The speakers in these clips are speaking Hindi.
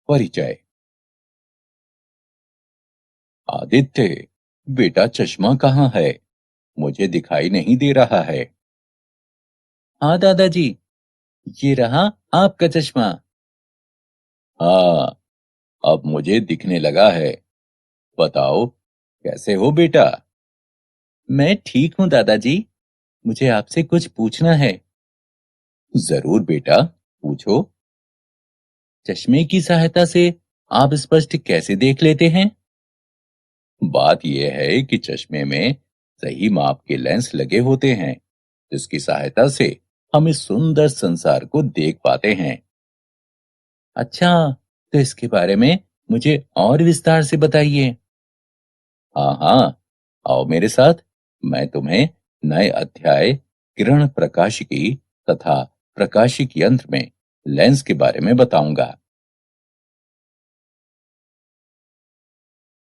परिचय। आदित्य, बेटा चश्मा कहाँ है? मुझे दिखाई नहीं दे रहा है। हाँ दादाजी, ये रहा आपका चश्मा। हाँ, अब मुझे दिखने लगा है। बताओ, कैसे हो बेटा? मैं ठीक हूँ दादाजी। मुझे आपसे कुछ पूछना है। जरूर बेटा, पूछो। चश्मे की सहायता से आप स्पष्ट कैसे देख लेते हैं? बात यह है कि चश्मे में सही माप के लेंस लगे होते हैं, जिसकी सहायता से हम इस सुंदर संसार को देख पाते हैं। अच्छा, तो इसके बारे में मुझे और विस्तार से बताइए। हाँ हाँ, आओ मेरे साथ। मैं तुम्हें नए अध्याय किरण प्रकाशिकी तथा प्रकाशिक यंत्र में लेंस के बारे में बताऊंगा।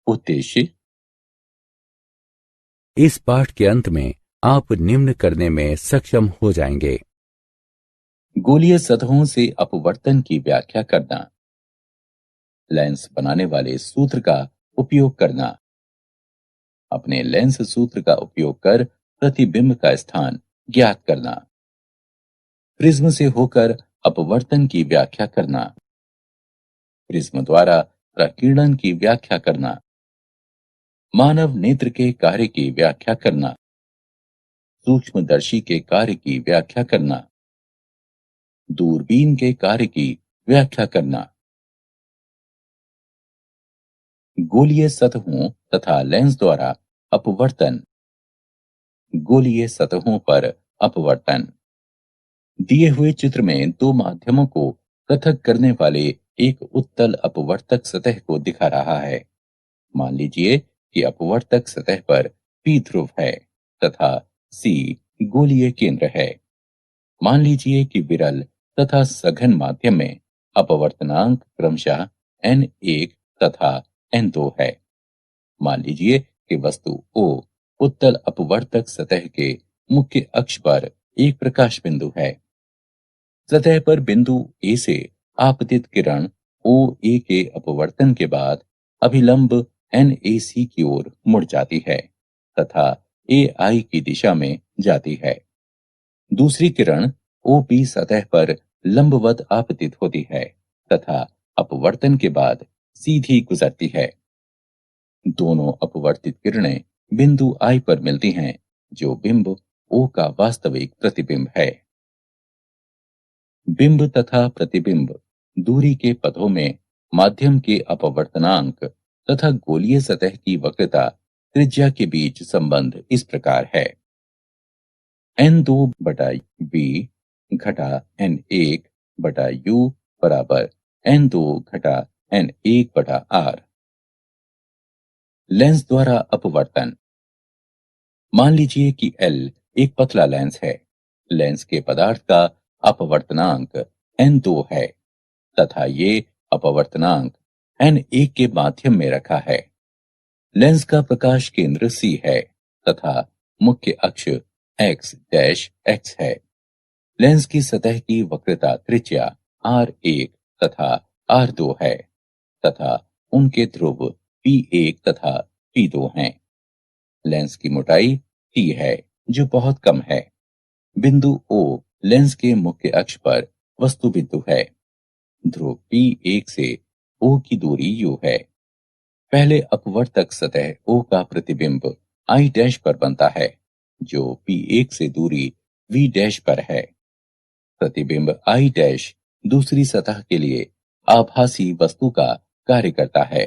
उद्देश्य। इस पाठ के अंत में आप निम्न करने में सक्षम हो जाएंगे। गोलीय सतहों से अपवर्तन की व्याख्या करना। लेंस बनाने वाले सूत्र का उपयोग करना। अपने लेंस सूत्र का उपयोग कर प्रतिबिंब का स्थान ज्ञात करना। प्रिज्म से होकर अपवर्तन की व्याख्या करना। प्रिज्म द्वारा प्रकीर्णन की व्याख्या करना। मानव नेत्र के कार्य की व्याख्या करना। सूक्ष्मदर्शी के कार्य की व्याख्या करना। दूरबीन के कार्य की व्याख्या करना। गोलीय सतहों तथा लेंस द्वारा अपवर्तन। गोलीय सतहों पर अपवर्तन। दिए हुए चित्र में दो माध्यमों को पृथक करने वाले एक उत्तल अपवर्तक सतह को दिखा रहा है। मान लीजिए कि अपवर्तक सतह पर पी ध्रुव है तथा सी गोलीय केंद्र है। मान लीजिए कि विरल तथा सघन माध्यम में अपवर्तनांक क्रमशः n1 तथा n2 है। मान लीजिए कि वस्तु O उत्तल अपवर्तक सतह के मुख्य अक्ष पर एक प्रकाश बिंदु है। सतह पर बिंदु ए से आपतित किरण ओ ए के अपवर्तन के बाद अभिलंब NAC की ओर मुड़ जाती है तथा AI की दिशा में जाती है। दूसरी किरण OP सतह पर लंबवत आपतित होती है तथा अपवर्तन के बाद सीधी गुजरती है। दोनों अपवर्तित किरणें बिंदु I पर मिलती हैं, जो बिंब O का वास्तविक प्रतिबिंब है। बिंब तथा प्रतिबिंब दूरी के पथों में माध्यम के अपवर्तनांक तथा गोलीय सतह की वक्रता त्रिज्या के बीच संबंध इस प्रकार है। n2 बटा b घटा n1 बटा u बराबर n2 घटा n1 बटा r। लेंस द्वारा अपवर्तन। मान लीजिए कि L एक पतला लेंस है। लेंस के पदार्थ का अपवर्तनांक n2 है तथा ये अपवर्तनांक n1 के माध्यम में रखा है। लेंस का प्रकाश केंद्र C है तथा मुख्य अक्ष x डैश x है। लेंस की सतह की वक्रता त्रिज्या r1 तथा r2 है तथा उनके ध्रुव P1 तथा P2 हैं। लेंस की मोटाई t है, जो बहुत कम है। बिंदु O लेंस के मुख्य अक्ष पर वस्तु बिंदु है। ध्रुव P1 से O की दूरी u है। पहले अपवर्तक सतह O का प्रतिबिंब I डैश पर बनता है, जो P1 से दूरी V डैश पर है। प्रतिबिंब I डैश दूसरी सतह के लिए आभासी वस्तु का कार्य करता है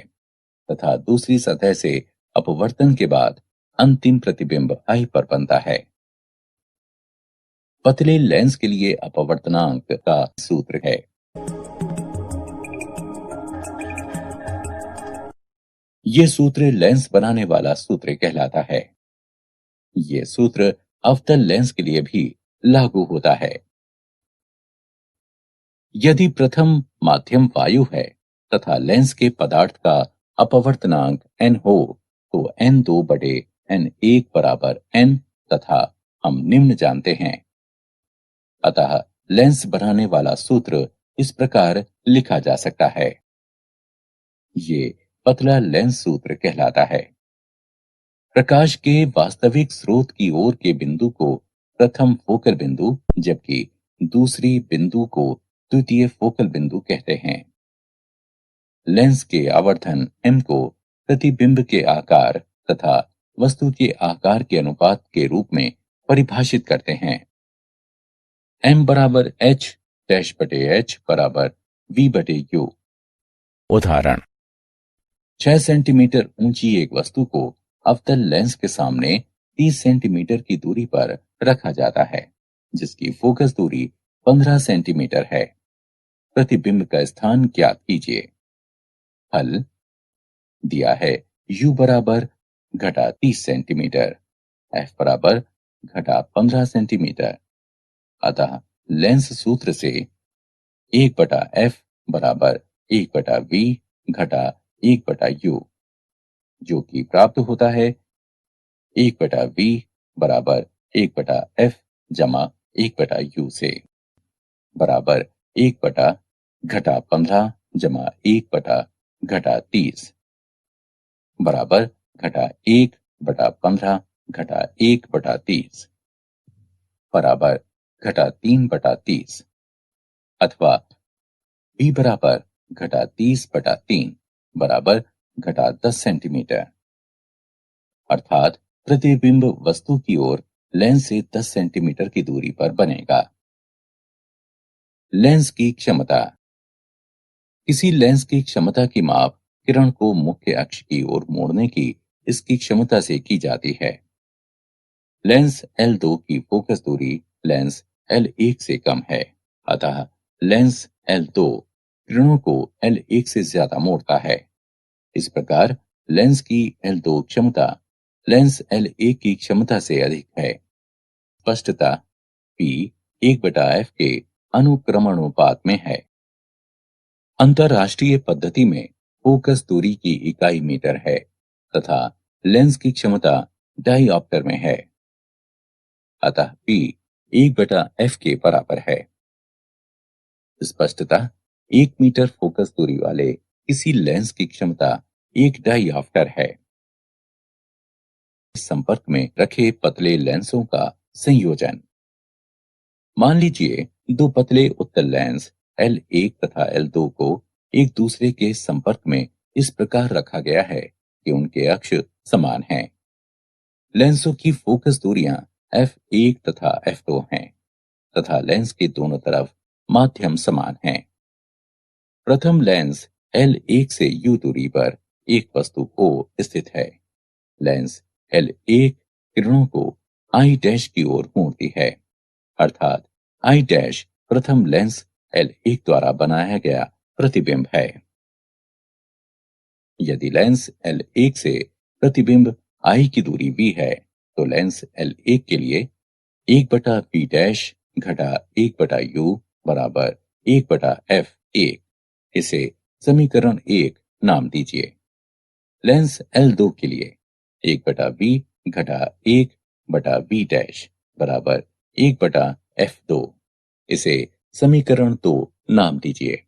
तथा दूसरी सतह से अपवर्तन के बाद अंतिम प्रतिबिंब I पर बनता है। पतले लेंस के लिए अपवर्तनांक का सूत्र है। ये सूत्र लेंस बनाने वाला सूत्र कहलाता है। ये सूत्र अवतल लेंस के लिए भी लागू होता है। यदि प्रथम माध्यम वायु है तथा लेंस के पदार्थ का अपवर्तनांक n हो, तो n2 बटे n1 बराबर n तथा हम निम्न जानते हैं। अतः लेंस बनाने वाला सूत्र इस प्रकार लिखा जा सकता है। ये पतला लेंस सूत्र कहलाता है। प्रकाश के वास्तविक स्रोत की ओर के बिंदु को प्रथम फोकल बिंदु, जबकि दूसरी बिंदु को द्वितीय फोकल बिंदु कहते हैं। लेंस के आवर्धन m को प्रतिबिंब के आकार तथा वस्तु के आकार के अनुपात के रूप में परिभाषित करते हैं। m बराबर h डैश बटे h बराबर v बटे u। उदाहरण 6 सेंटीमीटर ऊंची एक वस्तु को अवतल लेंस के सामने 30 सेंटीमीटर की दूरी पर रखा जाता है, जिसकी फोकस दूरी 15 सेंटीमीटर है। प्रतिबिंब का स्थान ज्ञात कीजिए। हल दिया है u बराबर घटा 30 सेंटीमीटर, f बराबर घटा 15 सेंटीमीटर। अतः लेंस सूत्र से 1/f बराबर 1/v घटा 1/u, जो कि प्राप्त होता है 1/v बराबर 1/f जमा 1/u से, बराबर 1 घटा 15 जमा 1 घटा 30 बराबर घटा 1/15 घटा 1/30 बराबर घटा 3/30, अथवा v बराबर घटा 30/3 बराबर घटा 10 सेंटीमीटर। अर्थात प्रतिबिंब वस्तु की ओर लेंस से 10 सेंटीमीटर की दूरी पर बनेगा। लेंस की क्षमता। किसी लेंस की क्षमता की माप किरण को मुख्य अक्ष की ओर मोड़ने की इसकी क्षमता से की जाती है। लेंस L2 की फोकस दूरी लेंस L1 से कम है, अतः लेंस L2 किरणों को L1 से ज्यादा मोड़ता है। इस प्रकार लेंस की L2 क्षमता लेंस L1 की क्षमता से अधिक है। स्पष्टता P 1/f के अनुक्रमणोपात में है। अंतरराष्ट्रीय पद्धति में फोकस दूरी की इकाई मीटर है तथा लेंस की क्षमता डायऑप्टर में है, अतः P 1/f के बराबर है। स्पष्टता 1 मीटर फोकस दूरी वाले किसी लेंस की क्षमता 1 डायऑप्टर है। संपर्क में रखे पतले लेंसों का संयोजन। मान लीजिए दो पतले उत्तल लेंस L1 तथा L2 को एक दूसरे के संपर्क में इस प्रकार रखा गया है कि उनके अक्ष समान हैं। लेंसों की फोकस दूरियां f1 तथा f2 हैं तथा लेंस के दोनों तरफ माध्यम समान हैं। प्रथम लेंस L1 से u दूरी पर एक वस्तु O स्थित है। लेंस L1 किरणों को I डैश की ओर मोड़ती है, अर्थात I डैश प्रथम लेंस L1 द्वारा बनाया गया प्रतिबिंब है। यदि लेंस L1 से प्रतिबिंब I की दूरी v है, तो लेंस L1 के लिए 1/v डैश घटा 1/u बराबर 1/f1। इसे समीकरण 1 नाम दीजिए। लेंस L2 के लिए 1/v घटा 1/v डैश बराबर 1/f2। इसे समीकरण 2 नाम दीजिए।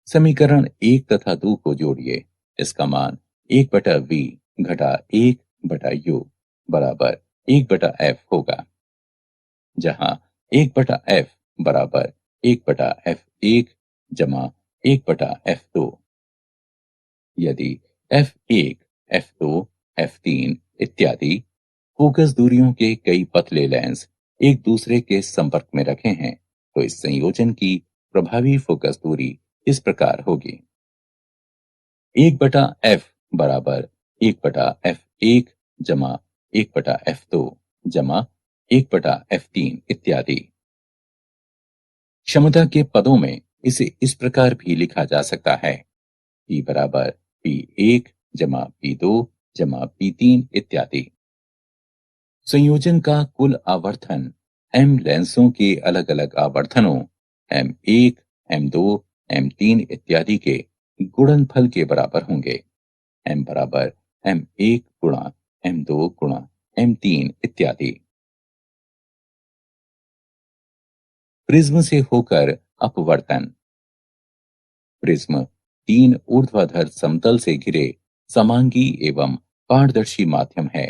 समीकरण 1 तथा 2 को जोड़िए। इसका मान 1/v घटा 1/u बराबर 1/f होगा, जहां 1/f बराबर 1/f1 जमा 1/f2। यदि f1, f2, f3 इत्यादि फोकस दूरियों के कई पतले लेंस एक दूसरे के संपर्क में रखे हैं, तो इस संयोजन की प्रभावी फोकस दूरी इस प्रकार होगी। 1/f बराबर 1/f1 जमा 1/f2 जमा 1/f3 इत्यादि। क्षमता के पदों में इसे इस प्रकार भी लिखा जा सकता है। P बराबर P1 जमा P2 जमा P3 इत्यादि। संयोजन का कुल आवर्धन M लेंसों के अलग अलग आवर्धनों M1, M2, M3 इत्यादि के गुणनफल के बराबर होंगे। M बराबर M1 गुणा M2 गुणा M3 इत्यादि। प्रिज्म से होकर अपवर्तन। प्रिज्म तीन ऊर्ध्वाधर समतल से घिरे समांगी एवं पारदर्शी माध्यम है।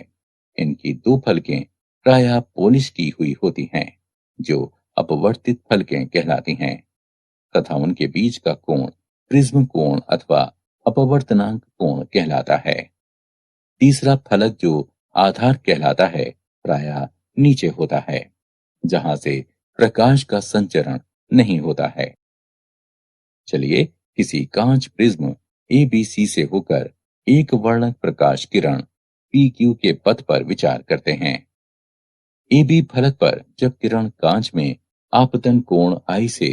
इनकी दो फलकें प्रायः पोलिश की हुई होती हैं, जो अपवर्तित फलकें कहलाती हैं, तथा उनके बीच का कोण प्रिज्म कोण अथवा अपवर्तनांक कोण कहलाता है। तीसरा फलक जो आधार कहलाता है प्रायः नीचे होता है, जहां से प्रकाश का संचरण नहीं होता है। चलिए किसी कांच प्रिज्म एबीसी से होकर एक वर्णक प्रकाश किरण पीक्यू के पथ पर विचार करते हैं। एबी फलक पर जब किरण कांच में आपतन कोण आई से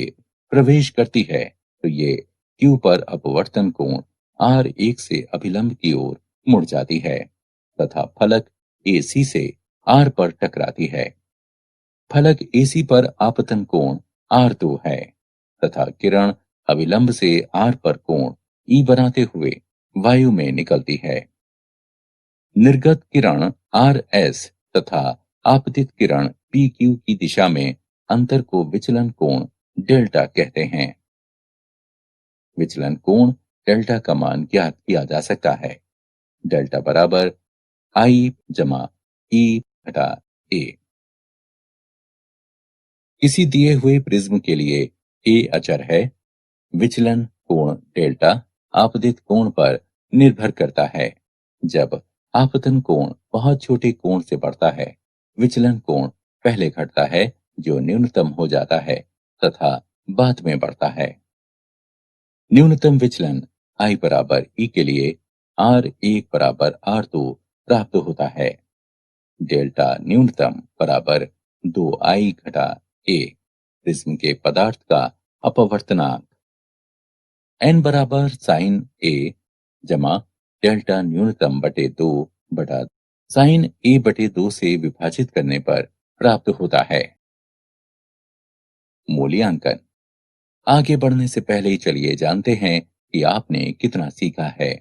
प्रवेश करती है तो ये क्यू पर अपवर्तन कोण R1 से अभिलंब की ओर मुड़ जाती है तथा फलक AC से R पर टकराती है। फलक AC पर आपतन कोण R2 है तथा किरण अविलंब से R पर कोण E बनाते हुए वायु में निकलती है। निर्गत किरण RS तथा आपतित किरण PQ की दिशा में अंतर को विचलन कोण डेल्टा कहते हैं। विचलन कोण डेल्टा का मान ज्ञात किया जा सकता है। डेल्टा बराबर I जमा E घटा A। किसी दिए हुए प्रिज्म के लिए A अचर है। विचलन कोण डेल्टा आपतित कोण पर निर्भर करता है। जब आपतन कोण बहुत छोटे कोण से बढ़ता है, विचलन कोण पहले घटता है जो न्यूनतम हो जाता है तथा बाद में बढ़ता है। न्यूनतम विचलन I बराबर E के लिए R1 बराबर R2 प्राप्त होता है। डेल्टा न्यूनतम बराबर 2I घटा A प्रिज्म के पदार्थ का अपवर्तनांक। n बराबर साइन A जमा डेल्टा न्यूनतम बटे 2 बटा साइन A बटे 2 से विभाजित करने पर प्राप्त होता है। मूल्यांकन। आगे बढ़ने से पहले चलिए जानते हैं कि आपने कितना सीखा है।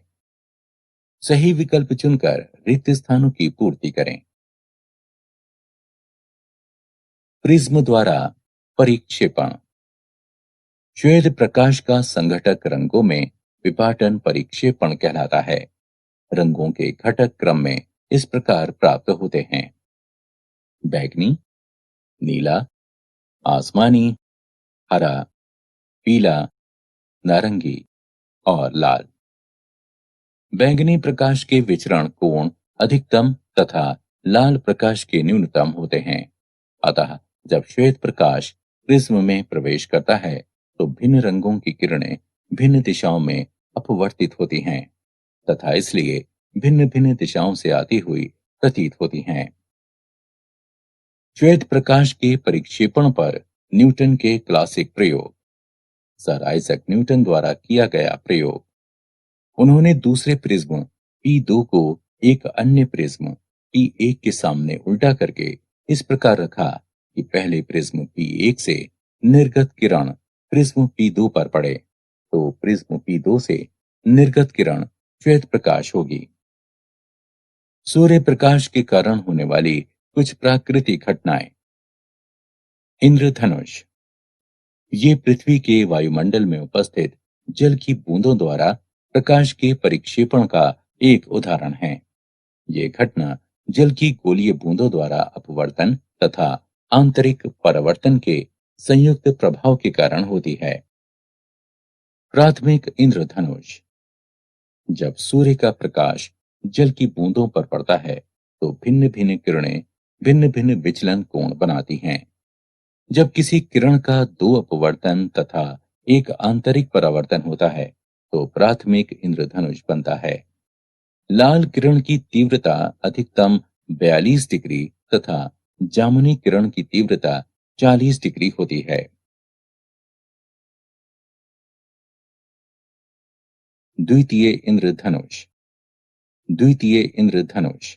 सही विकल्प चुनकर रिक्त स्थानों की पूर्ति करें। प्रिज्म द्वारा परिक्षेपण। श्वेत प्रकाश का संघटक रंगों में विपाटन परिक्षेपण कहलाता है। रंगों के घटक क्रम में इस प्रकार प्राप्त होते हैं: बैगनी, नीला, आसमानी, हरा, पीला, नारंगी और लाल। बैंगनी प्रकाश के विचरण कोण अधिकतम तथा लाल प्रकाश के न्यूनतम होते हैं। अतः जब श्वेत प्रकाश प्रिज्म में प्रवेश करता है तो भिन्न रंगों की किरणें भिन्न दिशाओं में अपवर्तित होती हैं तथा इसलिए भिन्न भिन्न दिशाओं से आती हुई प्रतीत होती हैं। श्वेत प्रकाश के परिक्षेपण पर न्यूटन के क्लासिक प्रयोग। सर आइजक न्यूटन द्वारा किया गया प्रयोग। उन्होंने दूसरे प्रिज्म P2 को एक अन्य प्रिज्म P1 के सामने उल्टा करके इस प्रकार रखा कि पहले प्रिज्म P1 से निर्गत किरण प्रिज्म P2 पर पड़े तो प्रिज्म P2 से निर्गत किरण श्वेत प्रकाश होगी। सूर्य प्रकाश के कारण होने वाली कुछ प्राकृतिक घटनाएं। इंद्रधनुष। ये पृथ्वी के वायुमंडल में उपस्थित जल की बूंदों द्वारा प्रकाश के परिक्षेपण का एक उदाहरण है। ये घटना जल की गोलीय बूंदों द्वारा अपवर्तन तथा आंतरिक परावर्तन के संयुक्त प्रभाव के कारण होती है। प्राथमिक इंद्रधनुष। जब सूर्य का प्रकाश जल की बूंदों पर पड़ता है तो भिन्न भिन्न किरणें भिन्न भिन्न विचलन कोण बनाती हैं। जब किसी किरण का दो अपवर्तन तथा एक आंतरिक परावर्तन होता है तो प्राथमिक इंद्रधनुष बनता है। लाल किरण की तीव्रता अधिकतम 42 डिग्री तथा जामुनी किरण की तीव्रता 40 डिग्री होती है। द्वितीय इंद्रधनुष। द्वितीय इंद्रधनुष।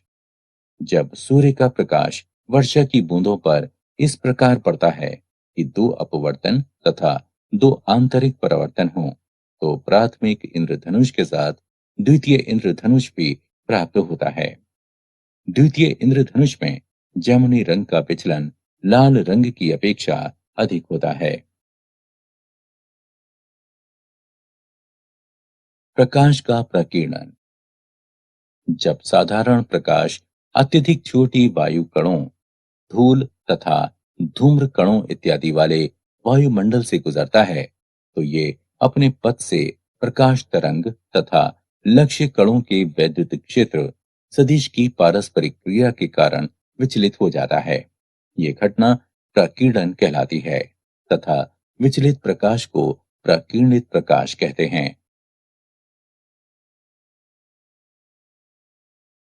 जब सूर्य का प्रकाश वर्षा की बूंदों पर इस प्रकार पड़ता है कि दो अपवर्तन तथा दो आंतरिक परावर्तन हो तो प्राथमिक इंद्रधनुष के साथ द्वितीय इंद्रधनुष भी प्राप्त होता है। द्वितीय इंद्रधनुष में जामुनी रंग का विचलन लाल रंग की अपेक्षा अधिक होता है। प्रकाश का प्रकीर्णन। जब साधारण प्रकाश अत्यधिक छोटी वायु कणों, धूल तथा धूम्र कणों इत्यादि वाले वायुमंडल से गुजरता है, तो ये अपने पथ से प्रकाश तरंग तथा लक्ष्य कणों के वैद्युत क्षेत्र सदिश की पारस्परिक क्रिया के कारण विचलित हो जाता है। ये घटना प्रकीर्णन कहलाती है तथा विचलित प्रकाश को प्रकीर्णित प्रकाश कहते हैं।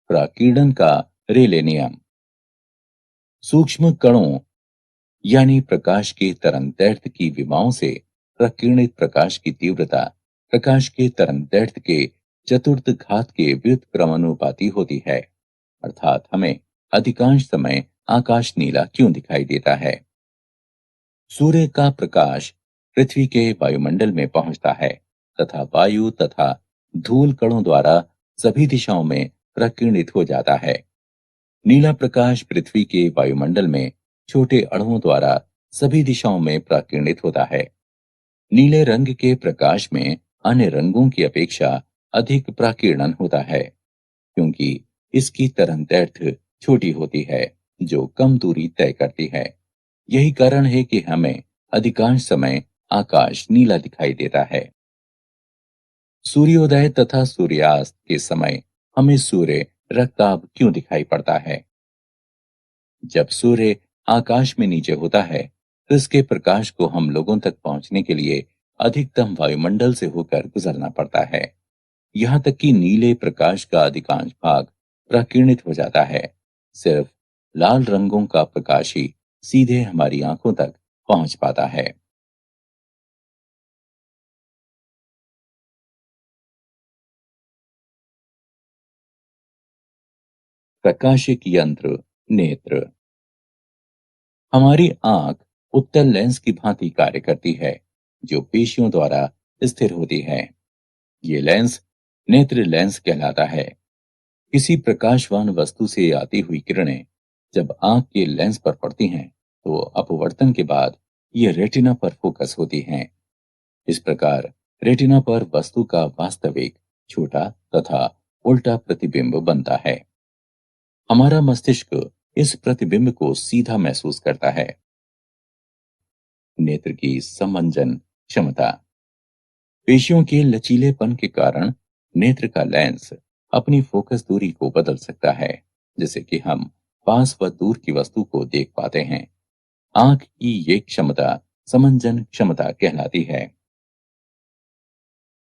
प्रकीर्णन का रेले नियम। सूक्ष्म कणों यानी प्रकाश के तरंगदैर्घ्य की विमाओं से प्रकीर्णित प्रकाश की तीव्रता प्रकाश के तरंगदैर्घ्य के चतुर्थ घात के व्युत्क्रमानुपाती होती है। अर्थात हमें अधिकांश समय आकाश नीला क्यों दिखाई देता है? सूर्य का प्रकाश पृथ्वी के वायुमंडल में पहुंचता है तथा वायु तथा धूल कणों द्वारा सभी दिशाओं में प्रकीर्णित हो जाता है। नीला प्रकाश पृथ्वी के वायुमंडल में छोटे अणुओं द्वारा सभी दिशाओं में प्रकीर्णित होता है। नीले रंग के प्रकाश में अन्य रंगों की अपेक्षा अधिक प्रकीर्णन होता है, क्योंकि इसकी तरंगदैर्घ्य छोटी होती है, जो कम दूरी तय करती है। यही कारण है कि हमें अधिकांश समय आकाश नीला दिखाई देता है। सूर्योदय तथा सूर्यास्त के समय हमें सूर्य रक्ताभ क्यों दिखाई पड़ता है? जब सूर्य आकाश में नीचे होता है, तो इसके प्रकाश को हम लोगों तक पहुंचने के लिए अधिकतम वायुमंडल से होकर गुजरना पड़ता है। यहाँ तक कि नीले प्रकाश का अधिकांश भाग प्रकीर्णित हो जाता है। सिर्फ लाल रंगों का प्रकाश ही सीधे हमारी आंखों तक पहुंच पाता है। प्रकाशिक यंत्र, नेत्र। हमारी आंख उत्तल लेंस की भांति कार्य करती है, जो पेशियों द्वारा स्थिर होती है। ये लेंस नेत्र लेंस कहलाता है। किसी प्रकाशवान वस्तु से आती हुई किरणें जब आंख के लेंस पर पड़ती हैं, तो अपवर्तन के बाद ये रेटिना पर फोकस होती हैं। इस प्रकार रेटिना पर वस्तु का वास्तविक छोटा तथा उल्टा प्रतिबिंब बनता है। हमारा मस्तिष्क इस प्रतिबिंब को सीधा महसूस करता है। नेत्र की समंजन क्षमता। पेशियों के लचीलेपन के कारण नेत्र का लेंस अपनी फोकस दूरी को बदल सकता है, जिससे कि हम पास व दूर की वस्तु को देख पाते हैं। आंख की ये क्षमता समंजन क्षमता कहलाती है।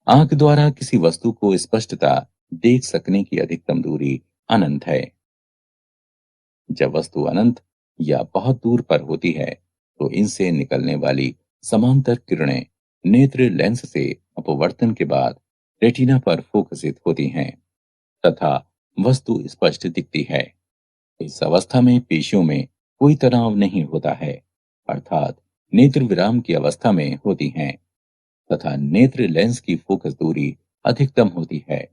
आंख द्वारा किसी वस्तु को स्पष्टता देख सकने की अधिकतम दूरी अनंत है। जब वस्तु अनंत या बहुत दूर पर होती है, तो इनसे निकलने वाली समांतर किरणें नेत्र लेंस से अपवर्तन के बाद रेटिना पर फोकसित होती हैं तथा वस्तु स्पष्ट दिखती है। इस अवस्था में पेशियों में कोई तनाव नहीं होता है, अर्थात नेत्र विराम की अवस्था में होती हैं तथा नेत्र लेंस की फोकस दूरी अधिकतम होती है।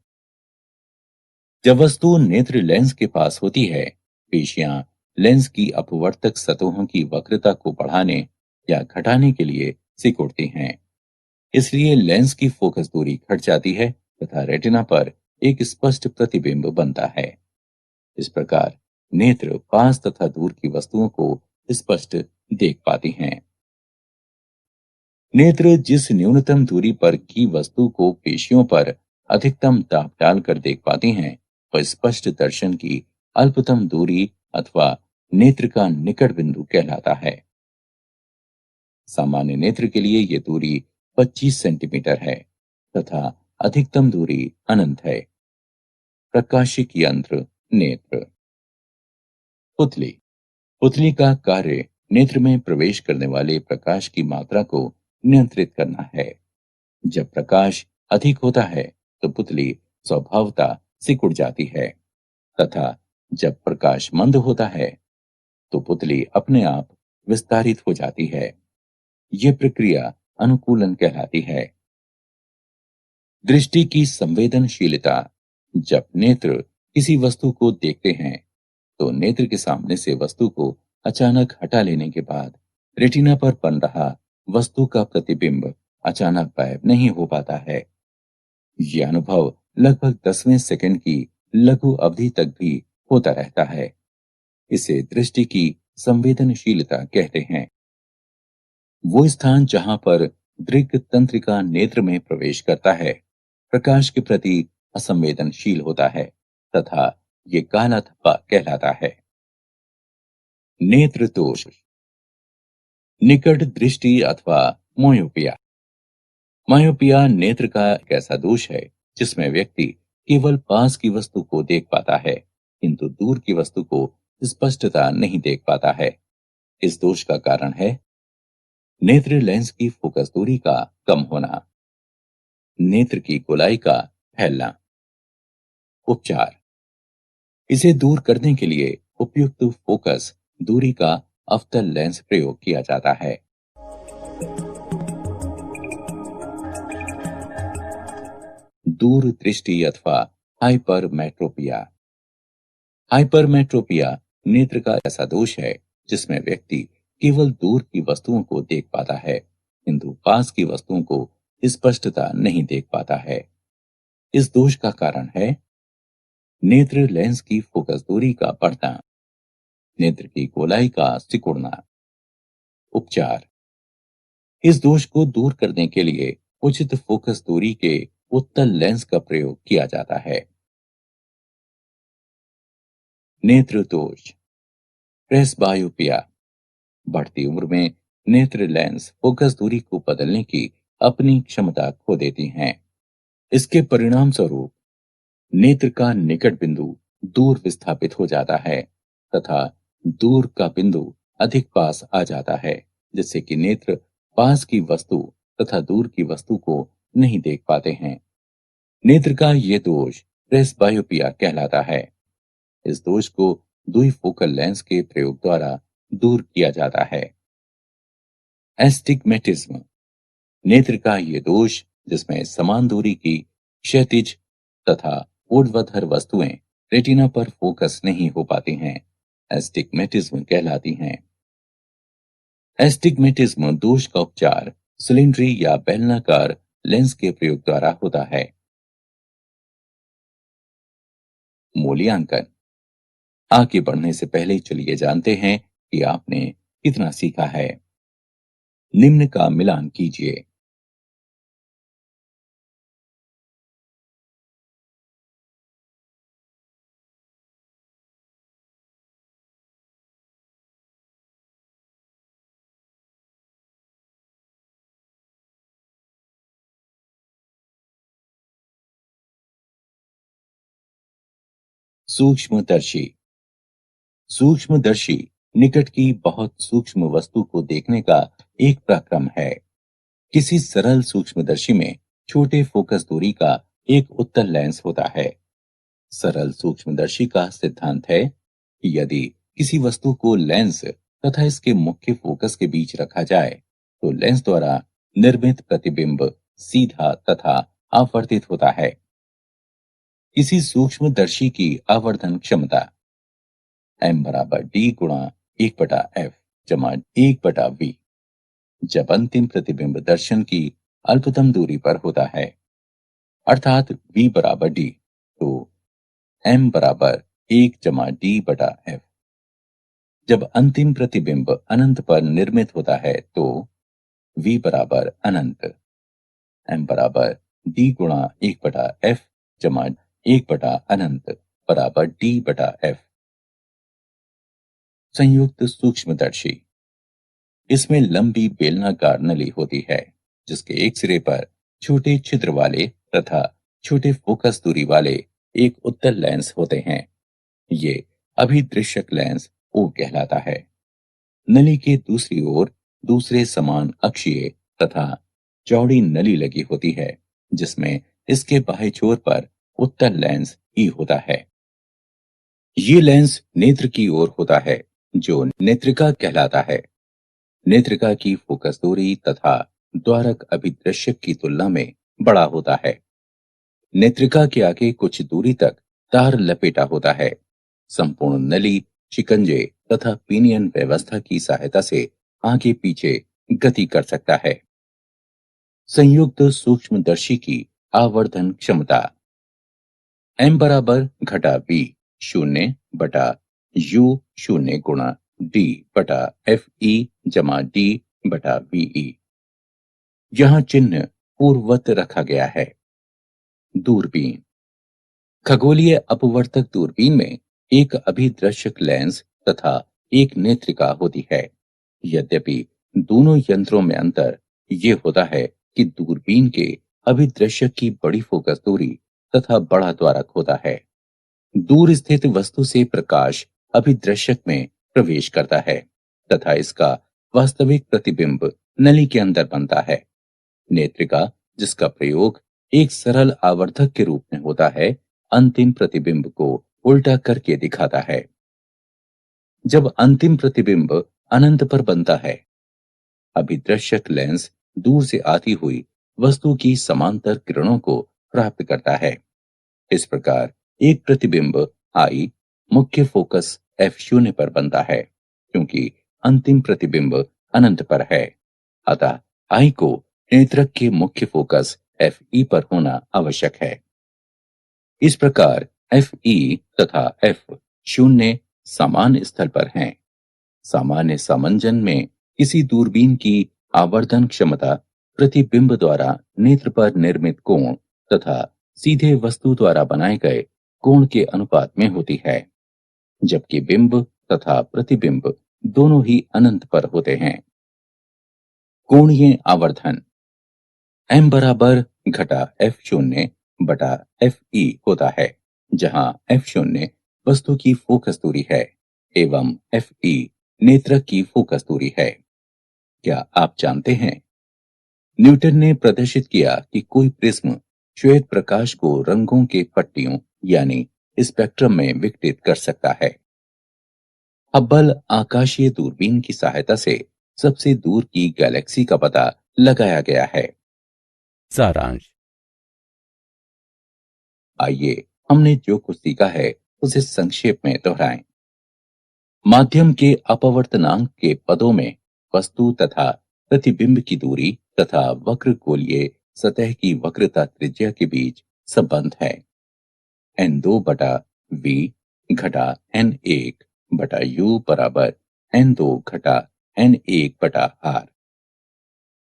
जब वस्तु नेत्र लेंस के पास होती है, पेशियां लेंस की अपवर्तक सतहों की वक्रता को बढ़ाने या घटाने के लिए सिकुड़ती हैं। इसलिए लेंस की फोकस दूरी घट जाती है तथा रेटिना पर एक स्पष्ट प्रतिबिंब बनता है। इस प्रकार नेत्र पास तथा दूर की वस्तुओं को स्पष्ट देख पाती हैं। नेत्र जिस न्यूनतम दूरी पर की वस्तु को पेशियों पर अधिकतम दाब डालकर देख पाती हैं, वह स्पष्ट दर्शन की अल्पतम दूरी अथवा नेत्र का निकट बिंदु कहलाता है। सामान्य नेत्र के लिए यह दूरी 25 सेंटीमीटर है तथा अधिकतम दूरी अनंत है। प्रकाशिक यंत्र, नेत्र। पुतली। पुतली का कार्य नेत्र में प्रवेश करने वाले प्रकाश की मात्रा को नियंत्रित करना है। जब प्रकाश अधिक होता है, तो पुतली स्वभावतः सिकुड़ जाती है तथा जब प्रकाश मंद होता है, तो पुतली अपने आप विस्तारित हो जाती है। यह प्रक्रिया अनुकूलन कहलाती है। दृष्टि की संवेदनशीलता। जब नेत्र किसी वस्तु को देखते हैं, तो नेत्र के सामने से वस्तु को अचानक हटा लेने के बाद रेटिना पर बन रहा वस्तु का प्रतिबिंब अचानक गायब नहीं हो पाता है। यह अनुभव लगभग 10वें सेकंड की लघु अवधि तक भी होता रहता है। इसे दृष्टि की संवेदनशीलता कहते हैं। वो स्थान जहां पर दृग तंत्रिका नेत्र में प्रवेश करता है, प्रकाश के प्रति असंवेदनशील होता है तथा ये काला धब्बा कहलाता है। नेत्र दोष, निकट दृष्टि अथवा मोयोपिया। मायोपिया नेत्र का एक ऐसा दोष है जिसमें व्यक्ति केवल पास की वस्तु को देख पाता है, किंतु दूर की वस्तु को स्पष्टता नहीं देख पाता है। इस दोष का कारण है नेत्र लेंस की फोकस दूरी का कम होना, नेत्र की गोलाई का फैलना। उपचार, इसे दूर करने के लिए उपयुक्त फोकस दूरी का अवतल लेंस प्रयोग किया जाता है। दूर दृष्टि अथवा हाइपरमेट्रोपिया। हाइपरमेट्रोपिया नेत्र का ऐसा दोष है जिसमें व्यक्ति केवल दूर की वस्तुओं को देख पाता है, किंतु पास की वस्तुओं को स्पष्टता नहीं देख पाता है। इस दोष का कारण है नेत्र लेंस की फोकस दूरी का बढ़ना, नेत्र की गोलाई का सिकुड़ना। उपचार, इस दोष को दूर करने के लिए उचित फोकस दूरी के उत्तल लेंस का प्रयोग किया जाता है। नेत्र दोष, प्रेसबायोपिया। बढ़ती उम्र में नेत्र लेंस फोकस दूरी को बदलने की अपनी क्षमता खो देती हैं। इसके परिणाम स्वरूप नेत्र का निकट बिंदु दूर विस्थापित हो जाता है तथा दूर का बिंदु अधिक पास आ जाता है, जिससे कि नेत्र पास की वस्तु तथा दूर की वस्तु को नहीं देख पाते हैं। नेत्र का यह दोष प्रेसबायोपिया कहलाता है। इस दोष को द्विफोकल लेंस के प्रयोग द्वारा दूर किया जाता है। एस्टिग्मेटिज्म, नेत्र का यह दोष जिसमें समान दूरी की क्षैतिज तथा ऊर्ध्वाधर वस्तुएं रेटिना पर फोकस नहीं हो पाती हैं, एस्टिग्मेटिज्म कहलाती हैं। एस्टिग्मेटिज्म दोष का उपचार सिलिंड्री या बेलनाकार लेंस के प्रयोग द्वारा होता है। मूल्यांकन, आगे बढ़ने से पहले चलिए जानते हैं कि आपने कितना सीखा है। निम्न का मिलान कीजिए। सूक्ष्मदर्शी, सूक्ष्मदर्शी निकट की बहुत सूक्ष्म वस्तु को देखने का एक प्रक्रम है। किसी सरल सूक्ष्मदर्शी में छोटे फोकस दूरी का एक उत्तल लेंस होता है। सरल सूक्ष्मदर्शी का सिद्धांत है कि यदि किसी वस्तु को लेंस तथा इसके मुख्य फोकस के बीच रखा जाए तो लेंस द्वारा निर्मित प्रतिबिंब सीधा तथा आवर्तित होता है। किसी सूक्ष्मदर्शी की आवर्धन क्षमता m बराबर d गुणा 1/f जमा 1/v जब अंतिम प्रतिबिंब दर्शन की अल्पतम दूरी पर होता है, अर्थात v बराबर d, तो m बराबर 1 जमा d/f। जब अंतिम प्रतिबिंब अनंत पर निर्मित होता है तो v बराबर अनंत, m बराबर d गुणा 1/f जमा 1/अनंत बराबर d/f। संयुक्त सूक्ष्मदर्शी, इसमें लंबी बेलनाकार नली होती है जिसके एक सिरे पर छोटे छिद्र वाले तथा छोटे फोकस दूरी वाले एक उत्तल लेंस होते हैं। ये अभिदृश्यक लेंस O कहलाता है। नली के दूसरी ओर दूसरे समान अक्षीय तथा चौड़ी नली लगी होती है जिसमें इसके बाह्य छोर पर उत्तल लेंस E होता है। ये लेंस नेत्र की ओर होता है जो नेत्रिका कहलाता है। नेत्रिका की फोकस दूरी तथा द्वारक अभिदृश्यक की तुलना में बड़ा होता है। नेत्रिका के आगे कुछ दूरी तक तार लपेटा होता है। संपूर्ण नली शिकंजे तथा पिनियन व्यवस्था की सहायता से आगे पीछे गति कर सकता है। संयुक्त सूक्ष्मदर्शी की आवर्धन क्षमता। m बराबर घटा b शून्य बटा u शून्य गुणा d बटा fe जमा d बटा ve। यहां चिन्ह पूर्ववत रखा गया है। दूरबीन। खगोलीय अपवर्तक दूरबीन में एक अभिदृश्यक लेंस तथा एक नेत्रिका होती है। यद्यपि दोनों यंत्रों में अंतर ये होता है कि दूरबीन के अभिदृश्यक की बड़ी फोकस दूरी तथा बड़ा द्वारक होता है। दूर स्थित वस्तु से प्रकाश अभिदृश्यक में प्रवेश करता है तथा इसका वास्तविक प्रतिबिंब नली के अंदर बनता है। नेत्रिका, जिसका प्रयोग एक सरल आवर्धक के रूप में होता है, अंतिम प्रतिबिंब को उल्टा करके दिखाता है। जब अंतिम प्रतिबिंब अनंत पर बनता है, अभिदृश्यक लेंस दूर से आती हुई वस्तु की समांतर किरणों को प्राप्त करता है। इस प्रकार एक प्रतिबिंब आई मुख्य फोकस f0 पर बनता है, क्योंकि अंतिम प्रतिबिंब अनंत पर है। अतः आई को नेत्रक के मुख्य फोकस fe पर होना आवश्यक है। इस प्रकार fe तथा f0 समान स्थल पर हैं। सामान्य समंजन में किसी दूरबीन की आवर्धन क्षमता प्रतिबिंब द्वारा नेत्र पर निर्मित कोण तथा सीधे वस्तु द्वारा बनाए गए कोण के अनुपात में होती है, जबकि बिंब तथा प्रतिबिंब दोनों ही अनंत पर होते हैं। कोणीय आवर्धन। m बराबर घटा f0 बटा fe होता है, जहां f0 वस्तु की फोकस दूरी है एवं fe नेत्रक की फोकस दूरी है। क्या आप जानते हैं, न्यूटन ने प्रदर्शित किया कि कोई प्रिज्म श्वेत प्रकाश को रंगों के पट्टियों यानी स्पेक्ट्रम में विघटित कर सकता है। हब्बल आकाशीय दूरबीन की सहायता से सबसे दूर की गैलेक्सी का पता लगाया गया है। सारांश। आइए हमने जो कुछ सीखा है उसे संक्षेप में दोहराएं। माध्यम के अपवर्तनांक के पदों में वस्तु तथा प्रतिबिंब की दूरी तथा वक्र गोलीय सतह की वक्रता त्रिज्या के बीच संबंध है। n2 बटा v घटा n1 बटा u बराबर n2 घटा n1 बटा r।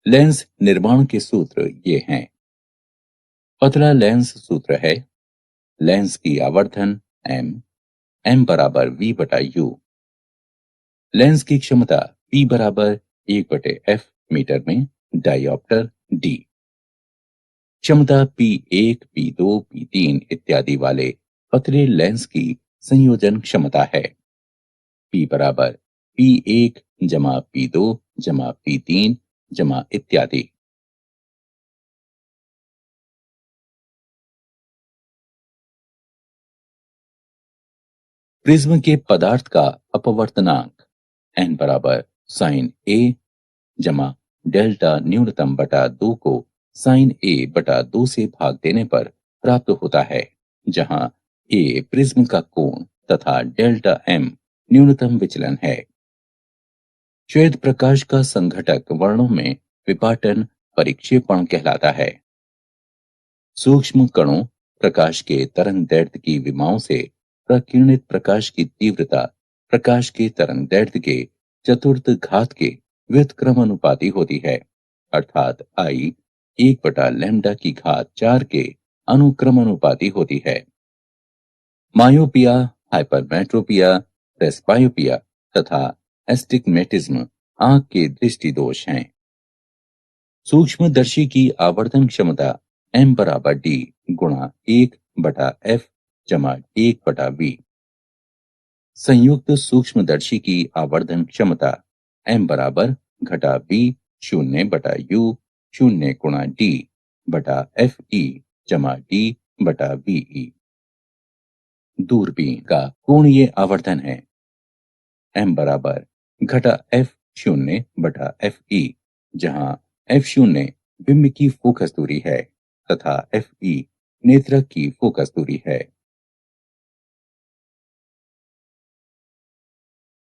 लेंस निर्माण के सूत्र ये हैं। पतला लेंस सूत्र है लेंस की आवर्धन m बराबर v बटा u। लेंस की क्षमता P बराबर 1/f मीटर में डायोप्टर d। क्षमता P1, P2, P3 इत्यादि वाले पतले लेंस की संयोजन क्षमता है। P बराबर P1 जमा P2 जमा P3 जमा इत्यादि। प्रिज्म के पदार्थ का अपवर्तनांक n बराबर साइन a जमा डेल्टा न्यूनतम बटा 2 को साइन a बटा 2 से भाग देने पर प्राप्त होता है, जहां a प्रिज्म का कोण तथा डेल्टा m न्यूनतम विचलन है। श्वेत प्रकाश का संघटक वर्णों में विपाटन परिक्षेपण कहलाता है। सूक्ष्म कणों प्रकाश के तरंग दैर्ध्य की विमाओं से प्रकीर्णित प्रकाश की तीव्रता प्रकाश के तरंग दैर्ध्य के चतुर्थ घात के व्युत्क्रमानुपाती होती है, अर्थात आई 1/लैम्ब्डा की घात 4 के अनुक्रमानुपाती होती है। मायोपिया, हाइपरमेट्रोपिया, प्रेसबायोपिया तथा एस्टिग्मेटिज्म आंख के दृष्टि दोष हैं। सूक्ष्मदर्शी की आवर्धन क्षमता m बराबर d गुणा 1/f जमा 1/v। संयुक्त सूक्ष्मदर्शी की आवर्धन क्षमता m बराबर घटा b 0/u 0 गुणा d बटा fe जमा d बटा ve। दूरबीन का कोणीय आवर्धन है m बराबर घटा f0/fe, जहां f0 बिंब की फोकस दूरी है तथा fe नेत्रक की फोकस दूरी है।